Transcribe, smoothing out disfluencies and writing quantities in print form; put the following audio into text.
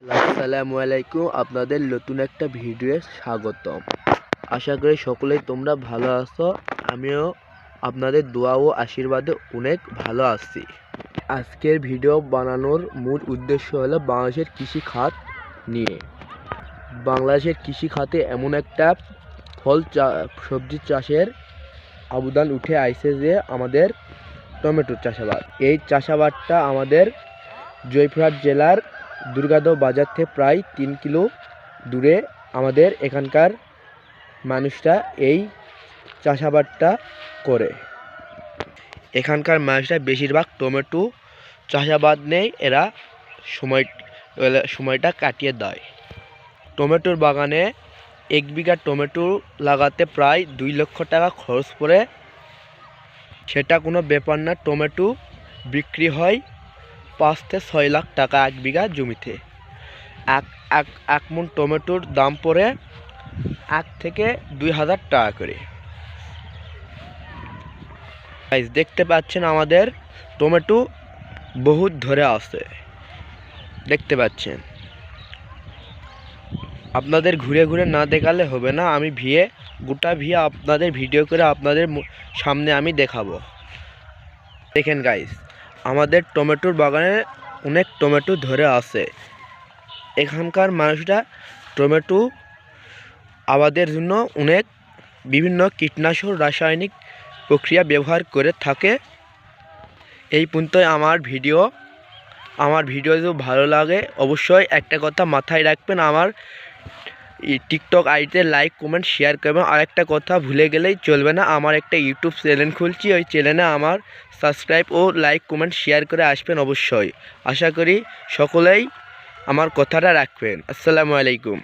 আসসালামু আলাইকুম, আপনাদের নতুন একটা ভিডিওে স্বাগতম। আশা করি সকলেই তোমরা ভালো আছো। আমিও আপনাদের দোয়া ও আশীর্বাদে অনেক ভালো আছি। আজকের ভিডিও বানানোর মূল উদ্দেশ্য হলো বাংলাদেশের কৃষি খাত নিয়ে। বাংলাদেশের কৃষি খাতে এমন একটা সবজি চাষের অবদান উঠে আইছে যে আমাদের টমেটোর চাষাবাদ। এই চাষাবাদটা আমাদের জয়পুরহাট জেলার দুর্গাদহ বাজার থেকে প্রায় 3 কিলো দূরে আমাদের এখানকার মানুষরা এই চাষাবাদটা করে। এখানকার মানুষরা বেশিরভাগ টমেটো চাষাবাদ নেই, এরা সময়টা কাটিয়ে দেয়। টমেটোর বাগানে 1 বিঘা টমেটো লাগাতে প্রায় 2 লক্ষ টাকা খরচ পড়ে। সেটা কোনো ব্যাপার না, টমেটো বিক্রি হয় 5 থেকে 6 লাখ টাকা 1 বিঘা জমিতে। এক মণ টমেটোর দাম পড়ে 1 থেকে 2,000 টাকা করে। দেখতে পাচ্ছেন আমাদের টমেটো বহুত ধরে আছে, দেখতে পাচ্ছেন। আপনাদের ঘুরে ঘুরে না দেখালে হবে না, আমি গোটা আপনাদের ভিডিও করে আপনাদের সামনে আমি দেখাবো। দেখেন গাইস, আমাদের টমেটোর বাগানে অনেক টমেটো ধরে আছে। এখানকার মানুষরা টমেটো আবাদের জন্য বিভিন্ন কীটনাশক রাসায়নিক প্রক্রিয়া ব্যবহার করে থাকে। এই পর্যন্তই আমার ভিডিও যদি ভালো লাগে অবশ্যই একটা কথা মাথায় রাখবেন, আমার টিকটক আইডিতে লাইক কমেন্ট শেয়ার করবেন। আর একটা কথা ভুলে গেলেই চলবে না, আমার একটা ইউটিউব চ্যানেল খুলছি, ওই চ্যানেলে আমার সাবস্ক্রাইব ও লাইক কমেন্ট শেয়ার করে আসবেন অবশ্যই। আশা করি সকলেই আমার কথাটা রাখবেন। আসসালামু আলাইকুম।